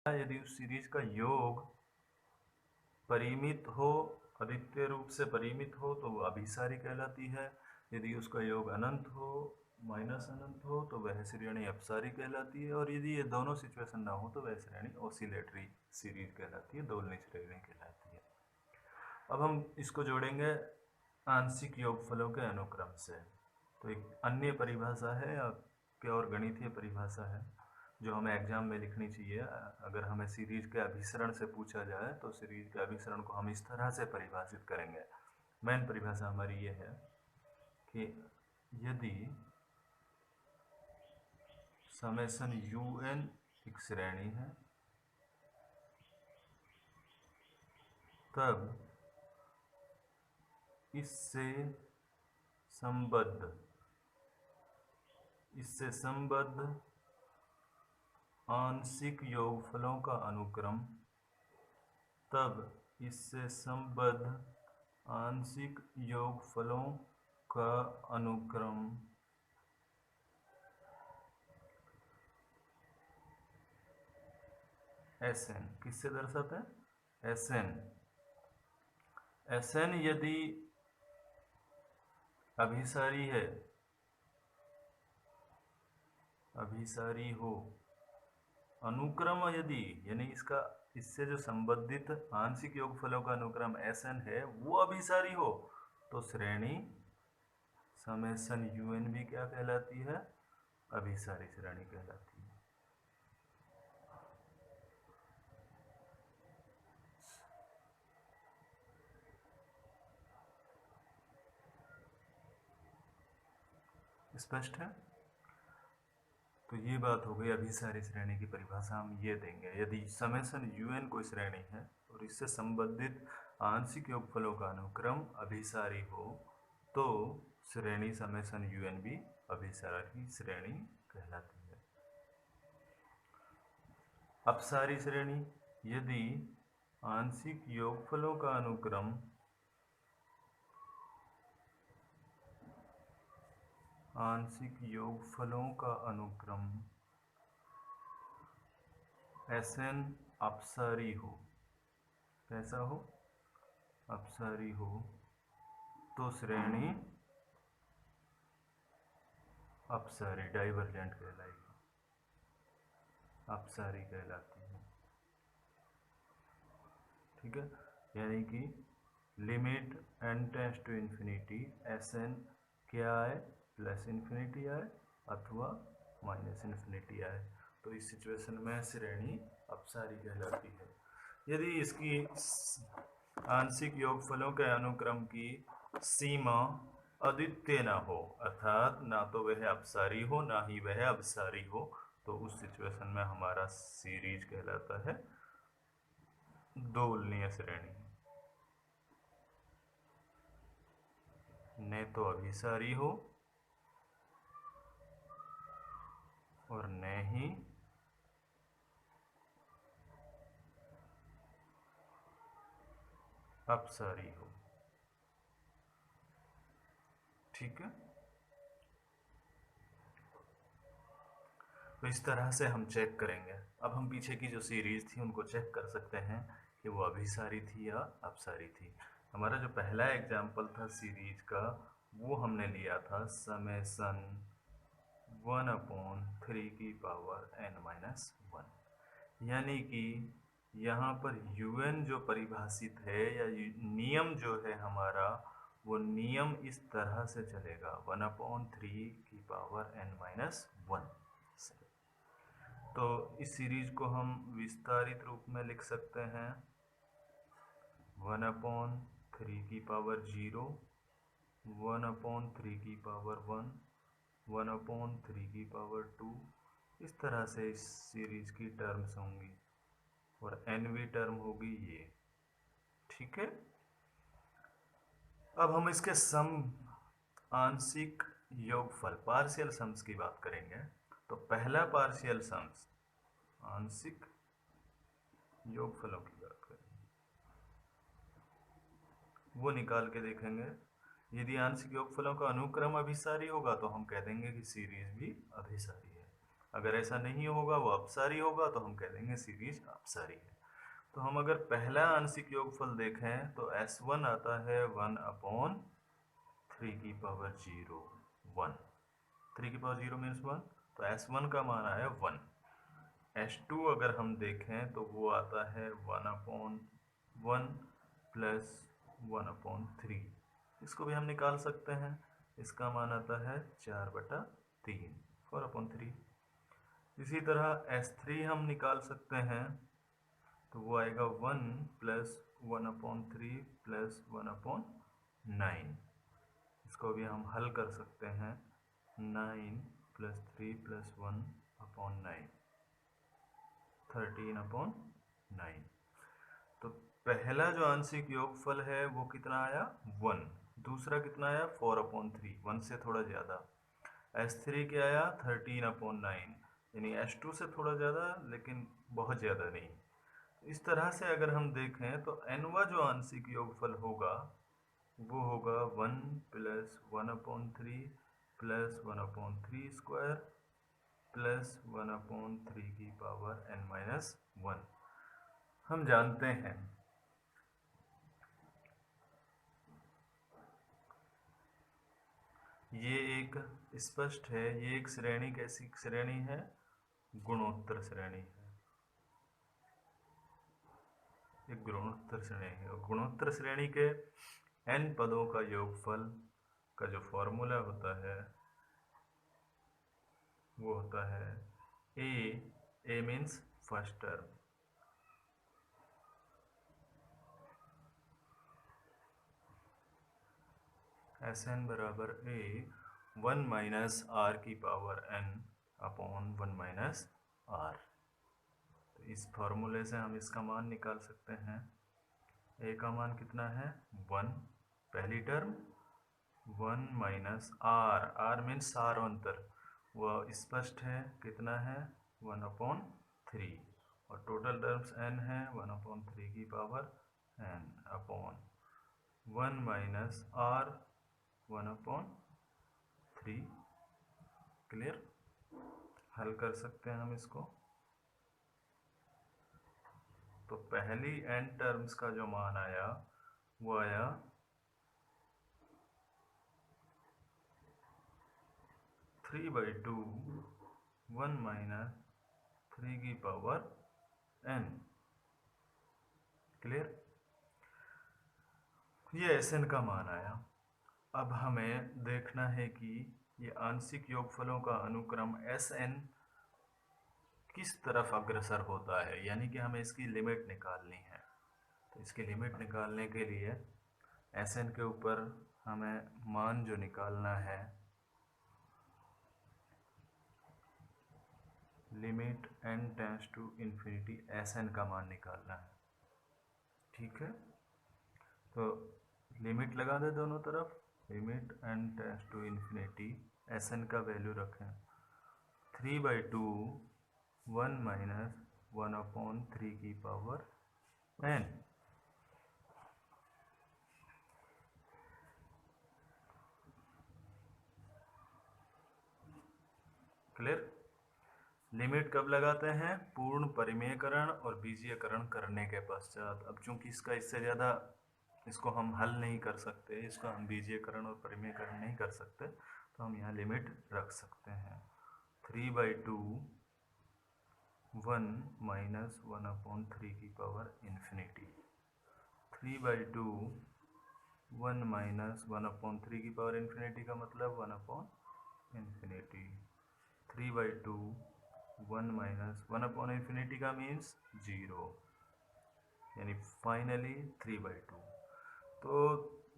यदि उस सीरीज का योग परिमित हो, अद्वितीय रूप से परिमित हो तो वो अभिसारी कहलाती है। यदि उसका योग अनंत हो, माइनस अनंत हो तो वह श्रेणी अपसारी कहलाती है। और यदि ये दोनों सिचुएशन ना हो तो वह श्रेणी ऑसिलेटरी सीरीज कहलाती है, दोलनी श्रेणी कहलाती है। अब हम इसको जोड़ेंगे आंशिक योगफलों के अनुक्रम से। तो एक अन्य परिभाषा है या और गणितीय परिभाषा है जो हमें एग्जाम में लिखनी चाहिए। अगर हमें सीरीज के अभिसरण से पूछा जाए तो सीरीज के अभिसरण को हम इस तरह से परिभाषित करेंगे। मेन परिभाषा हमारी ये है कि यदि समेशन un एक श्रेणी है तब इससे संबद्ध आंशिक योगफलों का अनुक्रम आंशिक योगफलों का अनुक्रम Sn किससे दर्शाते हैं? Sn यदि अभिसारी हो, अनुक्रम यदि यानी इससे जो संबंधित आंशिक योगफलों का अनुक्रम Sn है वो अभिसारी हो तो श्रेणी समेशन un भी क्या कहलाती है? अभिसारी श्रेणी कहलाती है। स्पष्ट है? तो ये बात हो गई अभिसारी श्रेणी की परिभाषा हम ये देंगे। यदि समेशन un कोई श्रेणी है और इससे संबंधित आंशिक योगफलों का अनुक्रम अभिसारी हो तो श्रेणी समेशन un भी अभिसारी श्रेणी कहलाती है। अपसारी श्रेणी यदि आंशिक योगफलों का अनुक्रम Sn अपसारी हो, कैसा हो? अपसारी हो तो श्रेणी अपसारी डाइवर्जेंट कहलाएगी, अपसारी कहलाती है। ठीक है, यानी कि limit n tends to infinity Sn क्या आए? प्लस इन्फिनिटी आए अथवा माइनस इन्फिनिटी आए तो इस सिचुएशन में श्रेणी अपसारी कहलाती है। यदि इसकी आंशिक योगफलों के अनुक्रम की सीमा अद्वितीय ना हो, अर्थात ना तो वह अपसारी हो ना ही वह अभिसारी हो, तो उस सिचुएशन में हमारा सीरीज कहलाता है दोलनीय श्रेणी। न तो अभिसारी हो और न ही अपसारी हो। ठीक है, तो इस तरह से हम चेक करेंगे। अब हम पीछे की जो सीरीज थी उनको चेक कर सकते हैं कि वो अभिसारी थी या अपसारी थी। हमारा जो पहला एग्जाम्पल था सीरीज का वो हमने लिया था समेशन 1/3 की पावर n-1, यानी कि यहाँ पर un जो परिभाषित है या नियम जो है हमारा, वो नियम इस तरह से चलेगा 1/3 की पावर n-1। तो इस सीरीज को हम विस्तारित रूप में लिख सकते हैं 1/3 की पावर 0, 1/3 की पावर 1, 1/3 की पावर 2। इस तरह से इस सीरीज की टर्म्स होंगी और nवीं टर्म होगी ये। ठीक है, अब हम इसके सम आंशिक योगफल पार्शियल सम्स की बात करेंगे। तो पहला पार्शियल सम्स आंशिक योगफलों की बात करेंगे, वो निकाल के देखेंगे। यदि आंशिक योगफलों का अनुक्रम अभिसारी होगा तो हम कह देंगे कि सीरीज भी अभिसारी है। अगर ऐसा नहीं होगा, वो अपसारी होगा, तो हम कह देंगे सीरीज अपसारी है। तो हम अगर पहला आंशिक योगफल देखें तो S1 आता है 1/3 की पावर 0 1, 3 की पावर 0 मीन्स 1, तो S1 का मान आया 1। S2 अगर हम देखें तो वो आता है 1/1 प्लस 1/3, इसको भी हम निकाल सकते हैं। इसका मान आता है 4/3, 4/3। इसी तरह S3 हम निकाल सकते हैं, तो वो आएगा 1 प्लस 1/3 प्लस 1/9। इसको भी हम हल कर सकते हैं, 9 प्लस 3 प्लस 1/9, 13/9। तो पहला जो आंशिक योगफल है वो कितना आया 1, दूसरा कितना आया 4/3, 1 से थोड़ा ज़्यादा। S3 क्या आया 13/9, यानी S2 से थोड़ा ज़्यादा लेकिन बहुत ज़्यादा नहीं। इस तरह से अगर हम देखें तो nवा जो आंशिक योगफल होगा वो होगा 1 प्लस 1/3 प्लस 1/3 स्क्वायर प्लस 1/3 की पावर n-1। हम जानते हैं ये एक स्पष्ट है, ये एक श्रेणी कैसी श्रेणी है, गुणोत्तर श्रेणी है, एक गुणोत्तर श्रेणी है। गुणोत्तर श्रेणी के n पदों का योगफल का जो फॉर्मूला होता है वो होता है a means first term, Sn बराबर a 1 माइनस r की power n upon 1 minus r। तो इस फॉर्मूले से हम इसका मान निकाल सकते हैं। a का मान कितना है 1, पहली टर्म 1 माइनस r मीन्स सारांतर, वह स्पष्ट है कितना है 1/3, और टोटल टर्म्स n है 1/3 की power n upon 1 minus r 1/3। Clear, हल कर सकते हैं हम इसको। तो पहली n टर्म्स का जो मान आया वो आया 3/2 1 माइनस 3 की पावर n। क्लियर, ये Sn का मान आया। अब हमें देखना है कि ये आंशिक योगफलों का अनुक्रम Sn किस तरफ अग्रसर होता है, यानी कि हमें इसकी लिमिट निकालनी है। तो इसकी लिमिट निकालने के लिए Sn के ऊपर हमें मान जो निकालना है, limit n tends to infinity Sn का मान निकालना है। ठीक है, तो लिमिट लगा दे दोनों तरफ, limit n tends to infinity Sn का वैल्यू रखें 3/2 1 माइनस 1/3 की पावर n। क्लियर, लिमिट कब लगाते हैं, पूर्ण परिमेयकरण और बीजीयकरण करने के पश्चात। अब चूंकि इसका इससे ज़्यादा इसको हम हल नहीं कर सकते, इसको हम बीजीयकरण और परिमेयकरण नहीं कर सकते, तो हम यहाँ लिमिट रख सकते हैं 3/2 1 माइनस 1/3 की पावर इन्फिनिटी, 3/2 1 माइनस 1/3 की पावर इन्फिनिटी का मतलब 1/इन्फिनिटी, 3/2 1 माइनस 1/इन्फिनिटी का मीन्स 0, यानी फाइनली 3/2। तो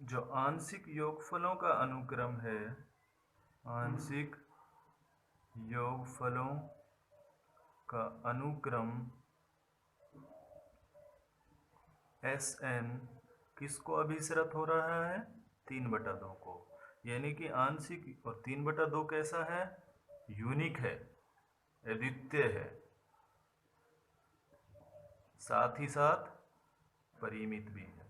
जो आंशिक योगफलों का अनुक्रम है, आंशिक योगफलों का अनुक्रम Sn किसको अभिसरित हो रहा है, 3/2 को, यानी कि आंशिक, और 3/2 कैसा है, यूनिक है, अद्वितीय है, साथ ही साथ परिमित भी है।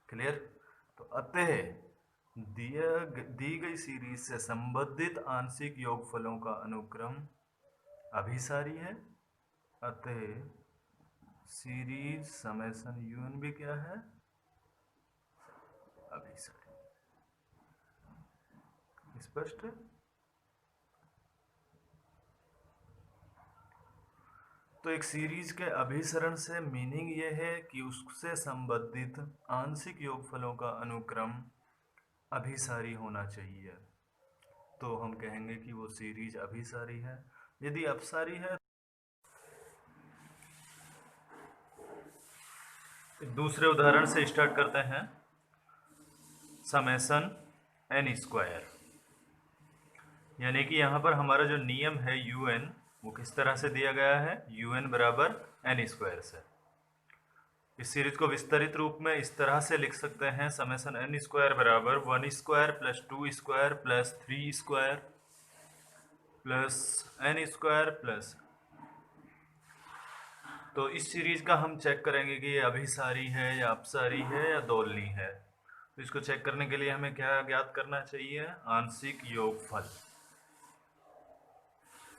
क्लियर, तो अतः दी गई सीरीज से संबंधित आंशिक योगफलों का अनुक्रम अभिसारी है, अतः सीरीज समेशन यून भी क्या है, अभिसारी। स्पष्ट है? तो एक सीरीज के अभिसरण से मीनिंग यह है कि उससे संबंधित आंशिक योगफलों का अनुक्रम अभिसारी होना चाहिए। तो हम कहेंगे कि वो सीरीज अभिसारी है। यदि अपसारी है, दूसरे उदाहरण से स्टार्ट करते हैं। समेशन एन स्क्वायर, यानी कि यहाँ पर हमारा जो नियम है un, वो किस तरह से दिया गया है, un बराबर एन स्क्वायर से। इस सीरीज को विस्तारित रूप में इस तरह से लिख सकते हैं, समेशन एन स्क्वायर बराबर 1 square plus 2 square plus 3 square plus n square plus. तो इस सीरीज का हम चेक करेंगे कि ये अभिसारी है या अपसारी है या दोलनी है। तो इसको चेक करने के लिए हमें क्या ज्ञात करना चाहिए, आंशिक योगफल।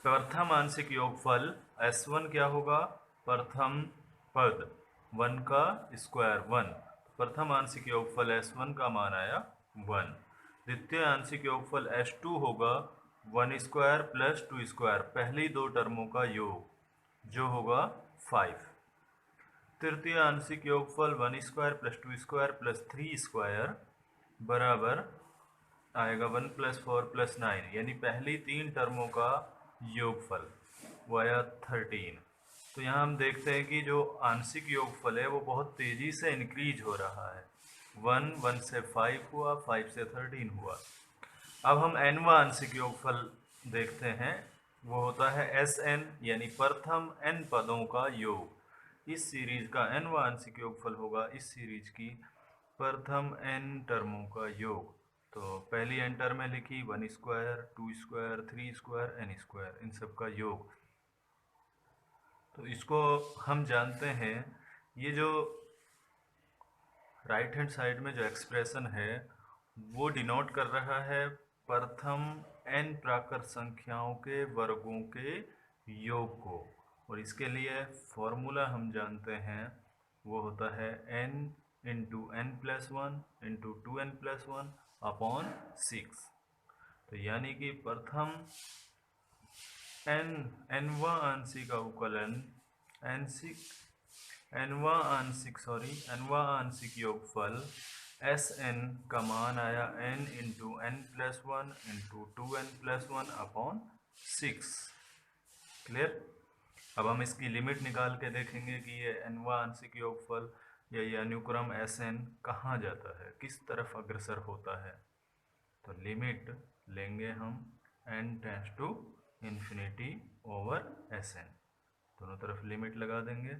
प्रथम आंशिक योगफल S1 क्या होगा, प्रथम पद 1 का स्क्वायर 1, प्रथम आंशिक योगफल S1 का मान आया 1। द्वितीय आंशिक योगफल S2 होगा 1 स्क्वायर प्लस 2 स्क्वायर, पहली दो टर्मों का योग जो होगा 5। तृतीय आंशिक योगफल 1 square plus 2 square plus 3 square बराबर आएगा 1 प्लस 4 प्लस 9, यानी पहली तीन टर्मों का योगफल वो आया 13। तो यहाँ हम देखते हैं कि जो आंशिक योगफल है वो बहुत तेजी से इंक्रीज हो रहा है। 1 से 5 हुआ, 5 से 13 हुआ। अब हम nवां आंशिक योगफल देखते हैं, वो होता है Sn, यानी प्रथम n पदों का योग। इस सीरीज का nवां आंशिक योगफल होगा इस सीरीज की प्रथम n टर्मों का योग। तो पहली n टर्म लिखी 1 square 2 square 3 square n square, इन सब का योग। तो इसको हम जानते हैं, ये जो राइट हैंड साइड में जो एक्सप्रेशन है वो डिनोट कर रहा है प्रथम n प्राकृत संख्याओं के वर्गों के योग को। और इसके लिए फॉर्मूला हम जानते हैं, वो होता है n into n plus 1 into 2n plus 1 upon 6। तो यानी कि प्रथम nवां आंशिक अवकलन nवां आंशिक योगफल Sn का मान आया n into n plus 1 into 2n plus 1 upon 6। Clear? अब हम इसकी लिमिट निकाल के देखेंगे कि ये nवां आंशिक योगफल या ये अनुक्रम Sn कहाँ जाता है, किस तरफ अग्रसर होता है। तो लिमिट लेंगे हम n tends to infinity over Sn, दोनों तरफ लिमिट लगा देंगे।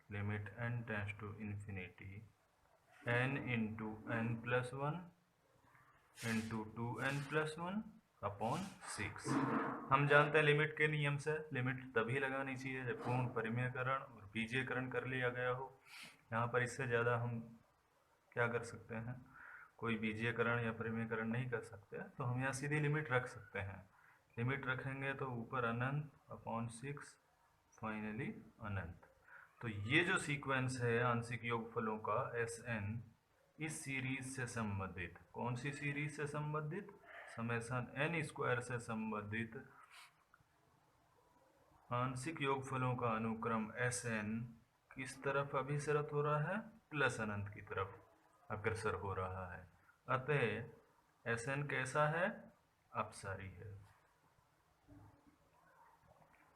Limit n tends to infinity n into n plus 1 into 2n plus 1 upon 6। हम जानते हैं लिमिट के नियम से लिमिट तभी लगानी चाहिए जब पूर्ण परिमेयकरण और बीजीयकरण कर लिया गया हो। यहाँ पर इससे ज़्यादा हम क्या कर सकते हैं, कोई बीजीयकरण या परिमेयकरण नहीं कर सकते, तो हम यहाँ सीधी लिमिट रख सकते हैं। लिमिट रखेंगे तो ऊपर अनंत अपॉन 6, फाइनली अनंत। तो ये जो सीक्वेंस है आंशिक योगफलों का Sn, इस सीरीज से संबंधित, कौन सी सीरीज से संबंधित, समेशन n स्क्वायर से संबंधित आंशिक योगफलों का अनुक्रम Sn किस तरफ अभिसरित हो रहा है, प्लस अनंत की तरफ अग्रसर हो रहा है। अतः Sn कैसा है, अपसारी है।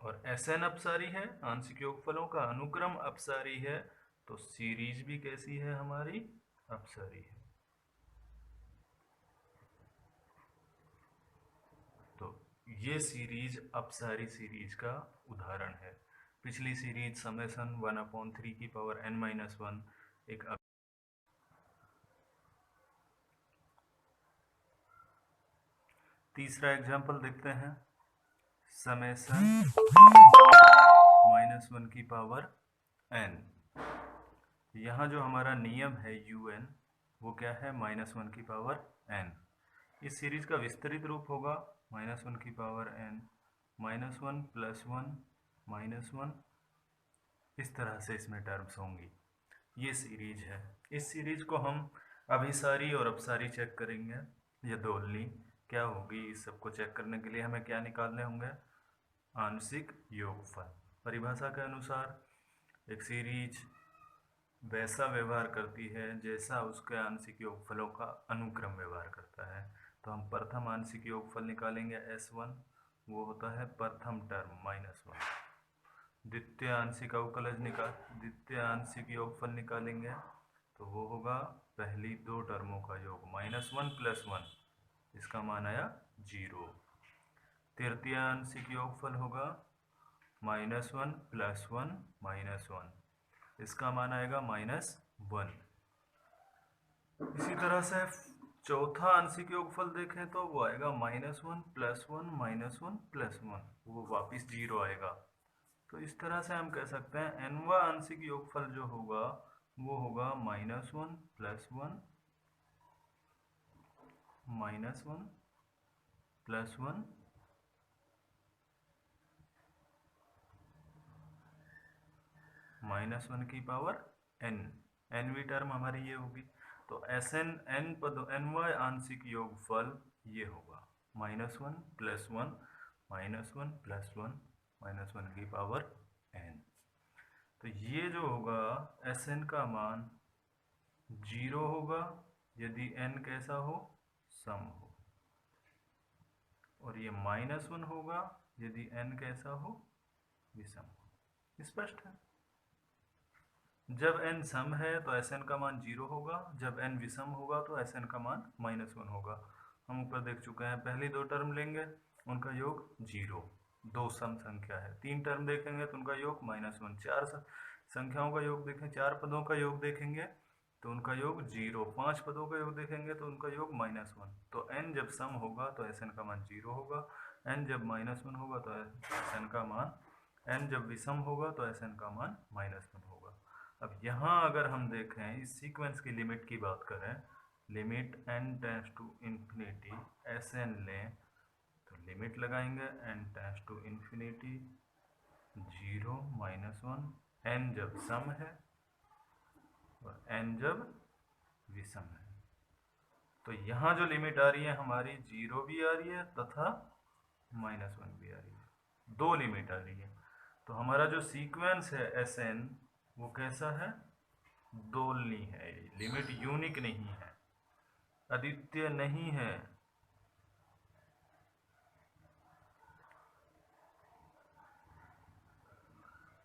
और Sn अपसारी है, आंशिक योगफलों का अनुक्रम अपसारी है, तो सीरीज भी कैसी है हमारी, अपसारी है। तो ये सीरीज अपसारी सीरीज का उदाहरण है। पिछली सीरीज समेशन 1/3 की पावर n-1 एक तीसरा एग्जाम्पल देखते हैं, समेशन -1 की पावर n। यहाँ जो हमारा नियम है un, वो क्या है, -1 की पावर n। इस सीरीज का विस्तृत रूप होगा -1 की पावर n, -1 +1 -1, इस तरह से इसमें टर्म्स होंगी। ये सीरीज है। इस सीरीज को हम अभिसारी और अपसारी चेक करेंगे, या दोलनी क्या होगी। इस सबको चेक करने के लिए हमें क्या निकालने होंगे, आंशिक योगफल। परिभाषा के अनुसार एक सीरीज वैसा व्यवहार करती है जैसा उसके आंशिक योगफलों का अनुक्रम व्यवहार करता है। तो हम प्रथम आंशिक योगफल निकालेंगे S1, वो होता है प्रथम टर्म -1। द्वितीय आंशिक द्वितीय आंशिक योगफल निकालेंगे तो वो होगा पहली दो टर्मों का योग, -1 + 1, इसका मान आया 0। तृतीय आंशिक योगफल होगा -1 + 1 -1, इसका मान आएगा -1। इसी तरह से चौथा आंशिक योगफल देखें तो वो आएगा -1 + 1 -1 + 1, वो वापिस 0 आएगा। तो इस तरह से हम कह सकते हैं nवां आंशिक योगफल जो होगा वो होगा -1 + 1 -1 + 1 -1 की पावर n। nवीं टर्म हमारी ये होगी। तो nवां आंशिक योगफल ये होगा -1 + 1 -1 + 1 -1 की पावर n। तो ये जो होगा Sn का मान 0 होगा यदि n कैसा हो, सम हो, और ये -1 होगा यदि n कैसा हो, विषम हो। स्पष्ट है। जब n सम है तो Sn का मान 0 होगा, जब n विषम होगा तो Sn का मान -1 होगा। हम ऊपर देख चुके हैं। पहली दो टर्म लेंगे उनका योग 0, दो सम संख्या है। तीन टर्म देखेंगे तो उनका योग -1। चार संख्याओं का योग देखें, चार पदों का योग देखेंगे तो उनका योग 0। पांच पदों का योग देखेंगे तो उनका योग -1। तो n जब सम होगा तो Sn का मान 0 होगा, n जब -1 होगा तो Sn का मान, n जब विषम होगा तो Sn का मान -1 होगा। अब यहाँ अगर हम देखें इस सीक्वेंस की लिमिट की बात करें, limit n tends to infinity Sn लें तो लिमिट लगाएंगे n tends to infinity 0 -1, n जब सम है और n जब विषम है। तो यहाँ जो लिमिट आ रही है हमारी 0 भी आ रही है तथा -1 भी आ रही है, दो लिमिट आ रही है। तो हमारा जो सीक्वेंस है Sn वो कैसा है, दोलनी है। लिमिट यूनिक नहीं है, अद्वितीय नहीं है।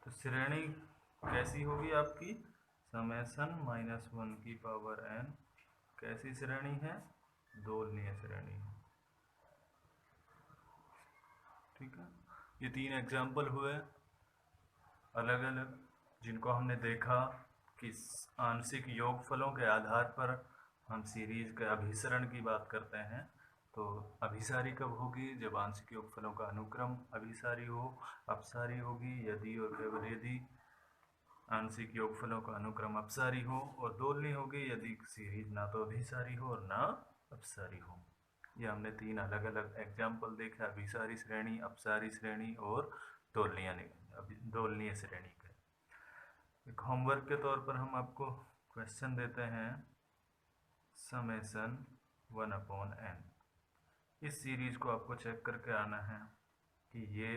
तो श्रेणी कैसी होगी आपकी, समेसन -1 की पावर n। कैसी श्रेणी है, दोलनीय श्रेणी है। ठीक है। ये तीन एग्जाम्पल हुए अलग अलग, जिनको हमने देखा कि आंशिक योगफलों के आधार पर हम सीरीज के अभिसरण की बात करते हैं। तो अभिसारी कब होगी, जब आंशिक योगफलों का अनुक्रम अभिसारी हो। अपसारी होगी यदि और केवल यदि आंशिक योगफलों का अनुक्रम अपसारी हो। और दोलनी होगी यदि सीरीज ना तो अभिसारी हो और ना अपसारी हो। ये हमने तीन अलग अलग एग्जाम्पल देखा, अभिसारी श्रेणी, अपसारी श्रेणी और दोलनीय श्रेणी के। एक होमवर्क के तौर पर हम आपको क्वेश्चन देते हैं, समेसन 1/n। इस सीरीज को आपको चेक करके आना है कि ये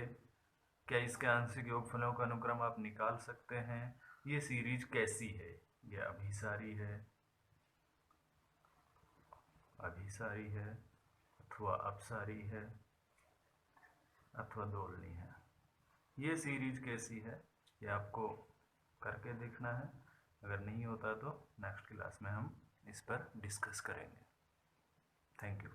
क्या इसके आंशिक योगफलों का अनुक्रम आप निकाल सकते हैं। ये सीरीज कैसी है, ये अभिसारी है अथवा अपसारी है अथवा दोलनी है। ये सीरीज कैसी है ये आपको करके देखना है। अगर नहीं होता तो नेक्स्ट क्लास में हम इस पर डिस्कस करेंगे। Thank you.